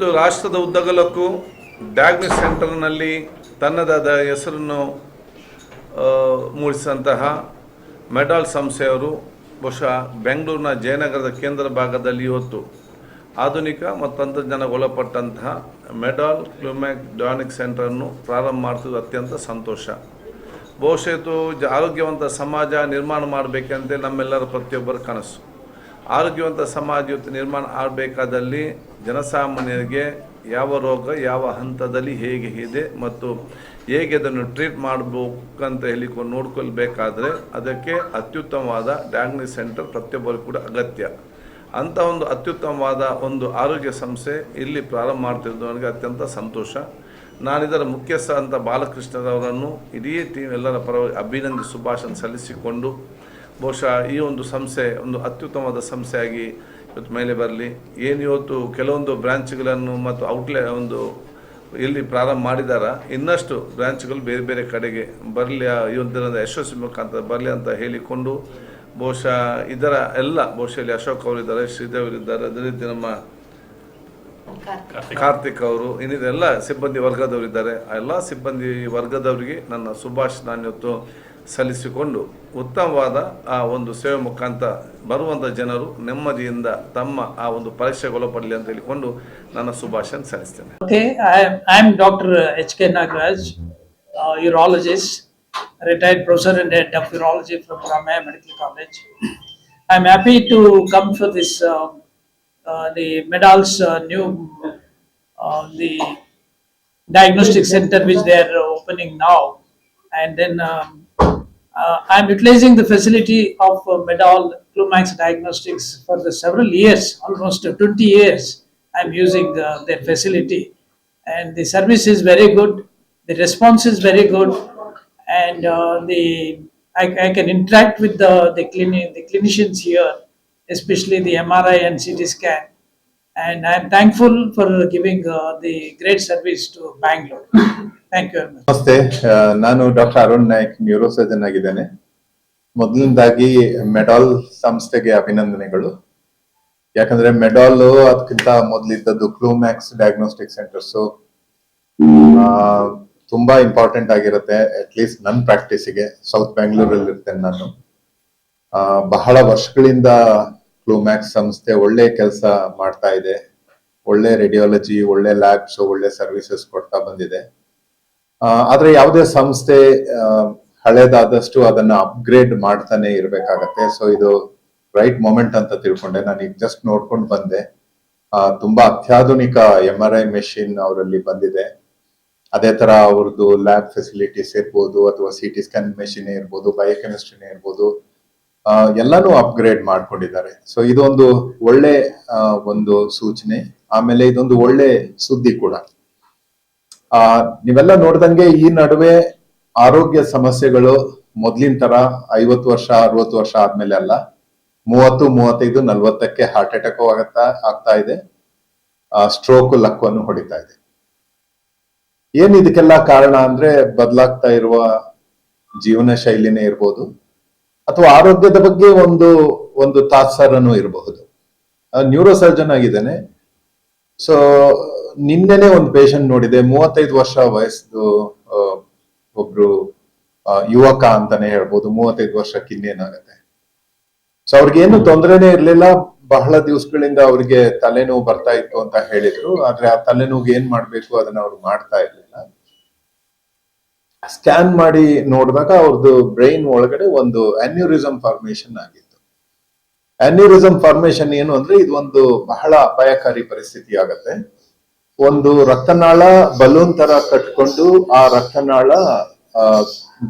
ಇವತ್ತು ರಾಷ್ಟ್ರದ ಉದ್ದಗಲಕ್ಕೂ ಡಯಾಗ್ನೋಸ್ ಸೆಂಟರ್ನಲ್ಲಿ ತನ್ನದಾದ ಹೆಸರನ್ನು ಮೂಡಿಸಿದಂತಹ ಮೆಡಾಲ್ ಸಂಸ್ಥೆಯವರು ಬಹುಶಃ ಬೆಂಗಳೂರಿನ ಜಯನಗರದ ಕೇಂದ್ರ ಭಾಗದಲ್ಲಿ ಇವತ್ತು ಆಧುನಿಕ ಮತ್ತು ತಂತ್ರಜ್ಞಾನಗೊಳಪಟ್ಟಂತಹ ಮೆಡಾಲ್ ಕ್ಲೂಮ್ಯಾಕ್ ಡಯಾಗ್ನೋಸ್ಟಿಕ್ ಸೆಂಟರನ್ನು ಪ್ರಾರಂಭ ಮಾಡ್ತಿದ್ದು ಅತ್ಯಂತ ಸಂತೋಷ. ಬಹುಶಃ ಇದು ಆರೋಗ್ಯವಂತ ಸಮಾಜ ನಿರ್ಮಾಣ ಮಾಡಬೇಕಂತೆ ನಮ್ಮೆಲ್ಲರ ಪ್ರತಿಯೊಬ್ಬರ ಕನಸು. ಆರೋಗ್ಯವಂತ ಸಮಾಜ ಇವತ್ತು ನಿರ್ಮಾಣ ಆಗಬೇಕಾದಲ್ಲಿ ಜನಸಾಮಾನ್ಯರಿಗೆ ಯಾವ ರೋಗ ಯಾವ ಹಂತದಲ್ಲಿ ಹೇಗೆ ಇದೆ ಮತ್ತು ಹೇಗೆ ಅದನ್ನು ಟ್ರೀಟ್ ಮಾಡಬೇಕಂತ ಹೇಳಿಕೊಂಡು ನೋಡ್ಕೊಳ್ಬೇಕಾದ್ರೆ ಅದಕ್ಕೆ ಅತ್ಯುತ್ತಮವಾದ ಡಯಾಗ್ನೋಸ್ಟಿಕ್ ಸೆಂಟರ್ ಪ್ರತಿಯೊಬ್ಬರಿಗೂ ಕೂಡ ಅಗತ್ಯ. ಅಂಥ ಒಂದು ಅತ್ಯುತ್ತಮವಾದ ಒಂದು ಆರೋಗ್ಯ ಸಂಸ್ಥೆ ಇಲ್ಲಿ ಪ್ರಾರಂಭ ಮಾಡ್ತಿದ್ದು ನನಗೆ ಅತ್ಯಂತ ಸಂತೋಷ. ನಾನಿದರ ಮುಖ್ಯಸ್ಥ ಅಂತ ಬಾಲಕೃಷ್ಣರವರನ್ನು ಇಡೀ ಟೀಮ್ ಎಲ್ಲರ ಪರವಾಗಿ ಅಭಿನಂದಿಸಿ ಶುಭಾಶಯ ಸಲ್ಲಿಸಿಕೊಂಡು ಬಹುಶಃ ಈ ಒಂದು ಸಂಸ್ಥೆ ಒಂದು ಅತ್ಯುತ್ತಮವಾದ ಸಂಸ್ಥೆಯಾಗಿ ಇವತ್ತು ಮೇಲೆ ಬರಲಿ. ಏನು ಇವತ್ತು ಕೆಲವೊಂದು ಬ್ರಾಂಚ್ಗಳನ್ನು ಮತ್ತು ಔಟ್ಲೆಟ್ ಇಲ್ಲಿ ಪ್ರಾರಂಭ ಮಾಡಿದಾರ, ಇನ್ನಷ್ಟು ಬ್ರಾಂಚ್ಗಳು ಬೇರೆ ಬೇರೆ ಕಡೆಗೆ ಬರಲಿ, ಈ ಒಂದು ಯಶಸ್ವಿ ಮುಖಾಂತರ ಬರಲಿ ಅಂತ ಹೇಳಿಕೊಂಡು ಬಹುಶಃ ಇದರ ಎಲ್ಲ ಬಹುಶಃ ಇಲ್ಲಿ ಅಶೋಕ್ ಅವರಿದ್ದಾರೆ, ಶ್ರೀದೇವ್ ಇದ್ದಾರೆ, ಅದೇ ರೀತಿ ನಮ್ಮ ಕಾರ್ತಿಕ್ ಅವರು, ಇನ್ನಿದೆಲ್ಲ ಸಿಬ್ಬಂದಿ ವರ್ಗದವರಿದ್ದಾರೆ. ಆ ಎಲ್ಲ ಸಿಬ್ಬಂದಿ ವರ್ಗದವರಿಗೆ ನನ್ನ ಶುಭಾಶಯ ನಾನು ಇವತ್ತು ಸಲ್ಲಿಸಿಕೊಂಡು ಉತ್ತಮವಾದ ಆ ಒಂದು ಸೇವೆ ಮುಖಾಂತರ ಬರುವಂಥ ಜನರು ನೆಮ್ಮದಿಯಿಂದ ತಮ್ಮ ಆ ಒಂದು ಪರೀಕ್ಷೆಗೊಳಪಡಲಿ ಅಂತ ಹೇಳಿಕೊಂಡು ನನ್ನ ಶುಭಾಶಯ ಸಲ್ಲಿಸ್ತೇನೆ. Okay, I am Dr. H.K. Nagaraj, urologist, retired professor and head of urology from Ramaya Medical College. I am happy to come for this the Medal's new the diagnostic center which they are opening now, and then I am utilizing the facility of Medal Clumax Diagnostics for the several years, almost 20 years. I am using their facility, and the service is very good. The response is very good, and I can interact with the clinicians here, especially the MRI and CT scan, and I am thankful for giving the great service to Bangalore. Thank you very much. ನಮಸ್ತೆ, ನಾನು doctor Arun Naik, neurosurgeon ಆಗಿದ್ದೇನೆ. ಮೊದಲನೇದಾಗಿ ಮೆಡಾಲ್ ಸಂಸ್ಥೆಗೆ ಅಭಿನಂದನೆಗಳು. ಯಾಕಂದ್ರೆ ಮೆಡಾಲ್ ಅದಕ್ಕಿಂತ ಮೊದಲಿದ್ದದ್ದು ಕ್ಲೂಮ್ಯಾಕ್ಸ್ diagnostic centres ತುಂಬಾ important ಆಗಿರುತ್ತೆ. ಅಟ್ಲೀಸ್ಟ್ ನನ್ನ ಪ್ರಾಕ್ಟೀಸಿಗೆ ಸೌತ್ ಬ್ಯಾಂಗ್ಳೂರಲ್ಲಿ ಇರ್ತೇನೆ ನಾನು. ಬಹಳ ವರ್ಷಗಳಿಂದ ಕ್ಲೂಮ್ಯಾಕ್ಸ್ ಸಂಸ್ಥೆ ಒಳ್ಳೆ ಕೆಲಸ ಮಾಡ್ತಾ ಇದೆ. ಒಳ್ಳೆ ರೇಡಿಯಾಲಜಿ, ಒಳ್ಳೆ ಲ್ಯಾಬ್ಸ್, ಒಳ್ಳೆ ಸರ್ವಿಸಸ್ ಕೊಡ್ತಾ ಬಂದಿದೆ. ಆದ್ರೆ ಯಾವುದೇ ಸಂಸ್ಥೆ ಹಳೇದಾದಷ್ಟು ಅದನ್ನ ಅಪ್ಗ್ರೇಡ್ ಮಾಡ್ತಾನೆ ಇರ್ಬೇಕಾಗತ್ತೆ. ಸೊ ಇದು ರೈಟ್ ಮೊಮೆಂಟ್ ಅಂತ ತಿಳ್ಕೊಂಡೆ. ನಾನು ಈಗ ಜಸ್ಟ್ ನೋಡ್ಕೊಂಡು ಬಂದೆ. ತುಂಬಾ ಅತ್ಯಾಧುನಿಕ MRI ಮೆಷಿನ್ ಅವರಲ್ಲಿ ಬಂದಿದೆ. ಅದೇ ತರ ಅವ್ರದ್ದು ಲ್ಯಾಬ್ ಫೆಸಿಲಿಟೀಸ್ ಇರ್ಬೋದು, ಅಥವಾ CT ಸ್ಕ್ಯಾನ್ ಮೆಷಿನ್ ಇರ್ಬೋದು, ಬಯೋಕೆಮಿಸ್ಟ್ರಿನೇ ಇರ್ಬೋದು, ಎಲ್ಲಾನು ಅಪ್ಗ್ರೇಡ್ ಮಾಡ್ಕೊಂಡಿದ್ದಾರೆ. ಸೊ ಇದೊಂದು ಒಳ್ಳೆ ಒಂದು ಸೂಚನೆ. ಆಮೇಲೆ ಇದೊಂದು ಒಳ್ಳೆ ಸುದ್ದಿ ಕೂಡ. ನೀವೆಲ್ಲ ನೋಡ್ದಂಗೆ ಈ ನಡುವೆ ಆರೋಗ್ಯ ಸಮಸ್ಯೆಗಳು ಮೊದ್ಲಿನ ತರ 50 ವರ್ಷ 60 ವರ್ಷ ಆದ್ಮೇಲೆ ಅಲ್ಲ, 30, 35, 40ಕ್ಕೆ ಹಾರ್ಟ್ ಅಟ್ಯಾಕ್ ಆಗ್ತಾ ಇದೆ. ಸ್ಟ್ರೋಕ್ ಲಕ್ವನ್ನು ಹೊಡಿತಾ ಇದೆ. ಏನ್ ಇದಕ್ಕೆಲ್ಲ ಕಾರಣ ಅಂದ್ರೆ ಬದಲಾಗ್ತಾ ಇರುವ ಜೀವನ ಶೈಲಿನೇ ಇರ್ಬೋದು, ಅಥವಾ ಆರೋಗ್ಯದ ಬಗ್ಗೆ ಒಂದು ತಾತ್ಸಾರನೂ ಇರಬಹುದು. ನ್ಯೂರೋ ಸರ್ಜನ್ ಆಗಿದ್ದೇನೆ. ಸೊ ನಿನ್ನೆನೆ ಒಂದು ಪೇಷಂಟ್ ನೋಡಿದೆ, 35 ವರ್ಷ ವಯಸ್ಸು ಒಬ್ರು ಯುವಕ ಅಂತಾನೆ ಹೇಳ್ಬೋದು. 35 ವರ್ಷಕ್ಕೆ ಇನ್ನೇನಾಗತ್ತೆ. ಸೊ ಅವ್ರಿಗೇನು ತೊಂದರೆನೇ ಇರ್ಲಿಲ್ಲ. ಬಹಳ ದಿವಸಗಳಿಂದ ಅವ್ರಿಗೆ ತಲೆನೋವು ಬರ್ತಾ ಇತ್ತು ಅಂತ ಹೇಳಿದ್ರು. ಆದ್ರೆ ಆ ತಲೆನೋವು ಏನ್ ಮಾಡ್ಬೇಕು ಅದನ್ನ ಅವ್ರು ಮಾಡ್ತಾ ಇರ್ಲಿಲ್ಲ. ಸ್ಕ್ಯಾನ್ ಮಾಡಿ ನೋಡಿದಾಗ ಅವ್ರದ್ದು ಬ್ರೈನ್ ಒಳಗಡೆ ಒಂದು ಅನ್ಯೂರಿಸಮ್ ಫಾರ್ಮೇಶನ್ ಆಗಿತ್ತು. ಅನ್ಯೂರಿಸಮ್ ಫಾರ್ಮೇಶನ್ ಏನು ಅಂದ್ರೆ ಇದು ಒಂದು ಬಹಳ ಅಪಾಯಕಾರಿ ಪರಿಸ್ಥಿತಿ ಆಗತ್ತೆ. ಒಂದು ರಕ್ತನಾಳ ಬಲೂನ್ ತರ ಕಟ್ಕೊಂಡು ಆ ರಕ್ತನಾಳ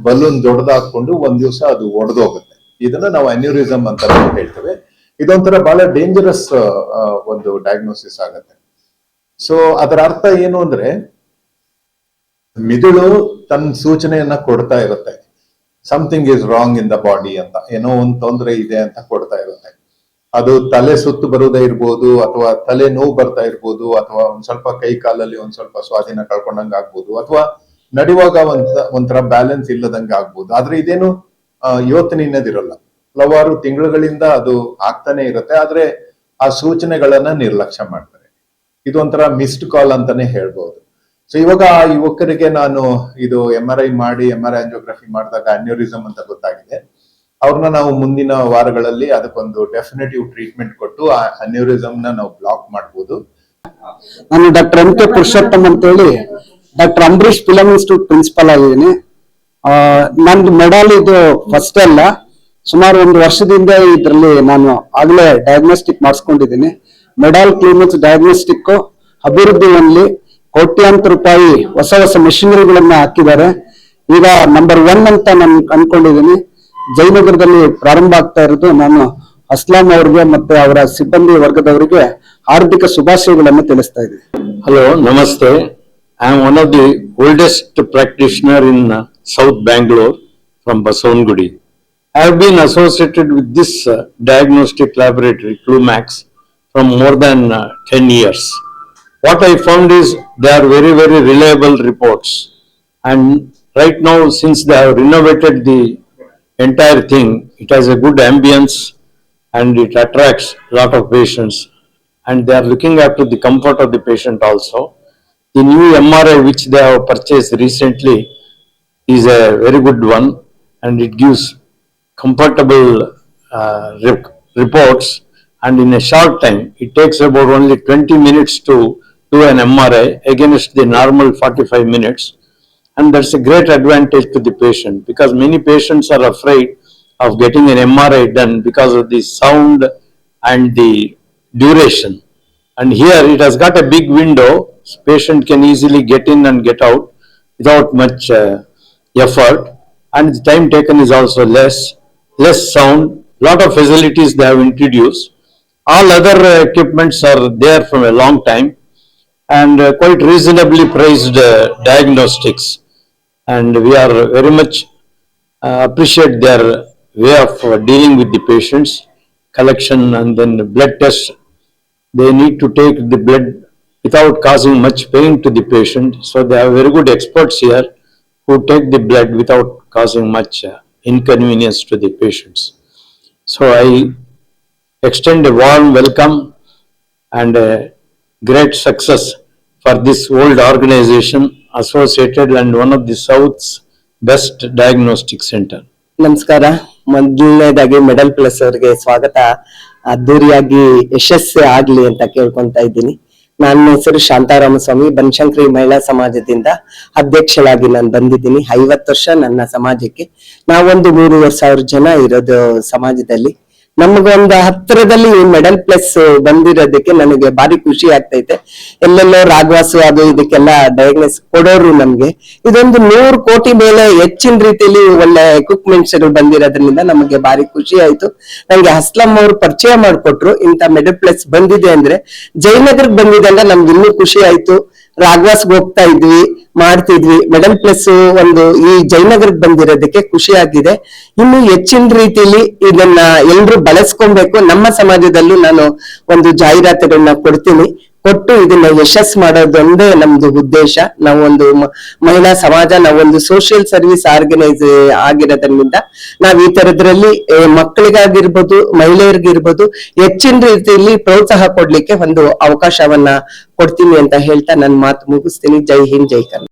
ಬಲೂನ್ ದೊಡ್ಡದಾಕೊಂಡು ಒಂದ್ ದಿವಸ ಅದು ಒಡೆದೋಗುತ್ತೆ. ಇದನ್ನ ನಾವು ಅನ್ಯೂರಿಸಮ್ ಅಂತ ಹೇಳ್ತೇವೆ. ಇದೊಂಥರ ಬಹಳ ಡೇಂಜರಸ್ ಒಂದು ಡಯಾಗ್ನೋಸಿಸ್ ಆಗತ್ತೆ. ಸೊ ಅದರ ಅರ್ಥ ಏನು ಅಂದ್ರೆ ಮಿದುಳು ತನ್ನ ಸೂಚನೆಯನ್ನ ಕೊಡ್ತಾ ಇರುತ್ತೆ, something is wrong in the body ಅಂತ, ಏನೋ ಒಂದು ತೊಂದರೆ ಇದೆ ಅಂತ ಕೊಡ್ತಾ ಇರುತ್ತೆ. ಅದು ತಲೆ ಸುತ್ತು ಬರುವುದೇ ಇರ್ಬೋದು, ಅಥವಾ ತಲೆ ನೋವು ಬರ್ತಾ ಇರ್ಬೋದು, ಅಥವಾ ಒಂದ್ ಸ್ವಲ್ಪ ಕೈ ಕಾಲಲ್ಲಿ ಒಂದ್ ಸ್ವಲ್ಪ ಸ್ವಾಧೀನ ಕಳ್ಕೊಂಡಂಗ ಆಗ್ಬೋದು, ಅಥವಾ ನಡೆಯುವಾಗ ಒಂಥರ ಬ್ಯಾಲೆನ್ಸ್ ಇಲ್ಲದಂಗ ಆಗ್ಬೋದು. ಆದ್ರೆ ಇದೇನು ಇವತ್ತಿನಿನ್ನದಿರಲ್ಲ, ಹಲವಾರು ತಿಂಗಳುಗಳಿಂದ ಅದು ಆಗ್ತಾನೆ ಇರುತ್ತೆ. ಆದ್ರೆ ಆ ಸೂಚನೆಗಳನ್ನ ನಿರ್ಲಕ್ಷ್ಯ ಮಾಡ್ತಾರೆ. ಇದು ಒಂಥರ ಮಿಸ್ಡ್ ಕಾಲ್ ಅಂತಾನೆ ಹೇಳ್ಬೋದು. ಸೊ ಇವಾಗ ಆ ಯುವಕರಿಗೆ ನಾನು ಇದು MRI ಮಾಡಿ MRI ಆಂಜಿಯೋಗ್ರಫಿ ಮಾಡಿದಾಗ ಅನ್ಯೂರಿಸಮ್ ಅಂತ ಗೊತ್ತಾಗಿದೆ. ಅವ್ರನ್ನ ನಾವು ಮುಂದಿನ ವಾರಗಳಲ್ಲಿ ಅದಕ್ಕೊಂದು ಡೆಫಿನೆಟಿವ್ ಟ್ರೀಟ್ಮೆಂಟ್ ಕೊಟ್ಟು ಆ ಅನ್ಯೂರಿಸಮ್ ನಾವು ಬ್ಲಾಕ್ ಮಾಡ್ಬೋದು. ನಾನು ಡಾಕ್ಟರ್ MK ಪುರುಷೋತ್ತಮ್ ಅಂತ ಹೇಳಿ doctor Ambareesh film institute principal ಆಗಿದ್ದೀನಿ. ನಂದು ಮೆಡಲ್ ಇದು ಫಸ್ಟ್ ಅಲ್ಲ, ಸುಮಾರು 1 ವರ್ಷದಿಂದ ಇದರಲ್ಲಿ ನಾನು ಆಗ್ಲೇ ಡಯಾಗ್ನೋಸ್ಟಿಕ್ ಮಾಡಿಸ್ಕೊಂಡಿದ್ದೀನಿ. ಮೆಡಲ್ ಕ್ಲಿನಿಕ್ಸ್ ಡಯಾಗ್ನೋಸ್ಟಿಕ್ ಅಭಿವೃದ್ಧಿಯಲ್ಲಿ ಕೋಟ್ಯಾಂತರ ರೂಪಾಯಿ ಹೊಸ ಮೆಷಿನರಿಗಳನ್ನ ಹಾಕಿದ್ದಾರೆ. ಈಗ ನಂಬರ್ 1 ಅಂತ ನಾನು ಅನ್ಕೊಂಡಿದ್ದೀನಿ. ಜಯನಗರದಲ್ಲಿ ಪ್ರಾರಂಭ ಆಗ್ತಾ ಇರೋದು. ನಾನು ಅಸ್ಲಾಂ ಅವ್ರಿಗೆ ಮತ್ತೆ ಅವರ ಸಿಬ್ಬಂದಿ ವರ್ಗದವರಿಗೆ ಹಾರ್ದಿಕ ಶುಭಾಶಯಗಳನ್ನು ತಿಳಿಸ್ತಾ ಇದ್ದೀನಿ. Hello, Namaste. I am one of the oldest practitioner in South Bangalore from Basavangudi. I have been associated with this diagnostic laboratory, Clumax, from more than 10 years. What I found is they are very, very reliable reports. And right now, since they have renovated the entire thing, it has a good ambience and it attracts a lot of patients. And they are looking after the comfort of the patient also. The new MRI which they have purchased recently is a very good one and it gives comfortable reports, and in a short time, it takes about only 20 minutes to do an MRI against the normal 45 minutes. And that's a great advantage to the patient because many patients are afraid of getting an MRI done because of the sound and the duration. And here it has got a big window, patient can easily get in and get out without much effort, and the time taken is also less sound, lot of facilities they have introduced. All other equipments are there from a long time and quite reasonably priced diagnostics, and we are very much appreciate their way of dealing with the patients, collection and then blood test. They need to take the blood without causing much pain to the patient. So they have very good experts here who take the blood without causing much inconvenience to the patients. So I extend a warm welcome and a great success for this old organization associated and one of the South's best diagnostic center. ನಮಸ್ಕಾರ. ಮೊದಲನೇದಾಗಿ medal plus ಅವರಿಗೆ ಸ್ವಾಗತ, ಅದ್ದೂರಿಯಾಗಿ ಯಶಸ್ಸು ಆಗ್ಲಿ ಅಂತ ಕೇಳ್ಕೊಂತ ಇದ್ದೀನಿ. ನನ್ನ ಹೆಸರು ಶಾಂತಾರಾಮಸ್ವಾಮಿ, ಬನಶಂಕರಿ ಮಹಿಳಾ ಸಮಾಜದಿಂದ ಅಧ್ಯಕ್ಷಳಾಗಿ ನಾನು ಬಂದಿದ್ದೀನಿ. 50 ವರ್ಷ ನನ್ನ ಸಮಾಜಕ್ಕೆ. ನಾವೊಂದು 3,000 ಜನ ಇರೋದು ಸಮಾಜದಲ್ಲಿ. ನಮಗೊಂದು ಹತ್ತಿರದಲ್ಲಿ ಈ ಮೆಡಲ್ ಪ್ಲಸ್ ಬಂದಿರೋದಕ್ಕೆ ನನಗೆ ಭಾರಿ ಖುಷಿ ಆಗ್ತೈತೆ. ಎಲ್ಲೆಲ್ಲೋ ರಾಘವಾಸು ಅದು ಇದಕ್ಕೆಲ್ಲ ಡಯಾಗ್ನೋಸ್ ಕೊಡೋರು ನಮ್ಗೆ. ಇದೊಂದು 100 ಕೋಟಿ ಮೇಲೆ ಹೆಚ್ಚಿನ ರೀತಿಯಲ್ಲಿ ಒಳ್ಳೆ ಎಕ್ವಿಪ್ಮೆಂಟ್ಸ್ ಬಂದಿರೋದ್ರಿಂದ ನಮಗೆ ಭಾರಿ ಖುಷಿ ಆಯ್ತು. ನಂಗೆ ಅಸ್ಲಂ ಅವ್ರು ಪರಿಚಯ ಮಾಡ್ಕೊಟ್ರು. ಇಂತ ಮೆಡಲ್ ಪ್ಲಸ್ ಬಂದಿದೆ ಅಂದ್ರೆ, ಜಯನಗರಕ್ಕೆ ಬಂದಿದೆ ಅಂದ್ರೆ ನಮ್ಗೆ ಇನ್ನೂ ಖುಷಿ ಆಯ್ತು. ರಾಘವಾಸ್ಗೆ ಹೋಗ್ತಾ ಇದ್ವಿ, ಮಾಡ್ತಿದ್ವಿ. ಮೆಡಲ್ ಪ್ಲಸ್ ಒಂದು ಈ ಜಯನಗರಕ್ಕೆ ಬಂದಿರೋದಕ್ಕೆ ಖುಷಿ ಆಗಿದೆ. ಇನ್ನು ಹೆಚ್ಚಿನ ರೀತಿಯಲ್ಲಿ ಇದನ್ನ ಎಲ್ರು ಬಳಸ್ಕೊಬೇಕು. ನಮ್ಮ ಸಮಾಜದಲ್ಲೂ ನಾನು ಒಂದು ಜಾಹೀರಾತುಗಳನ್ನ ಕೊಟ್ಟು ಇದನ್ನ ಯಶಸ್ಸು ಮಾಡೋದೊಂದೇ ನಮ್ದು ಉದ್ದೇಶ. ನಾವೊಂದು ಮಹಿಳಾ ಸಮಾಜ, ನಾವೊಂದು ಸೋಷಿಯಲ್ ಸರ್ವಿಸ್ ಆರ್ಗನೈಸ್ ಆಗಿರೋದ್ರಿಂದ ನಾವ್ ಈ ತರದ್ರಲ್ಲಿ ಮಕ್ಕಳಿಗಾಗಿರ್ಬೋದು, ಮಹಿಳೆಯರಿಗಿರ್ಬೋದು ಹೆಚ್ಚಿನ ರೀತಿಯಲ್ಲಿ ಪ್ರೋತ್ಸಾಹ ಕೊಡ್ಲಿಕ್ಕೆ ಒಂದು ಅವಕಾಶವನ್ನ ಕೊಡ್ತೀನಿ ಅಂತ ಹೇಳ್ತಾ ನನ್ನ ಮಾತು ಮುಗಿಸ್ತೀನಿ. ಜೈ ಹಿಂದ್, ಜೈ ಕರ್ನಾಟಕ.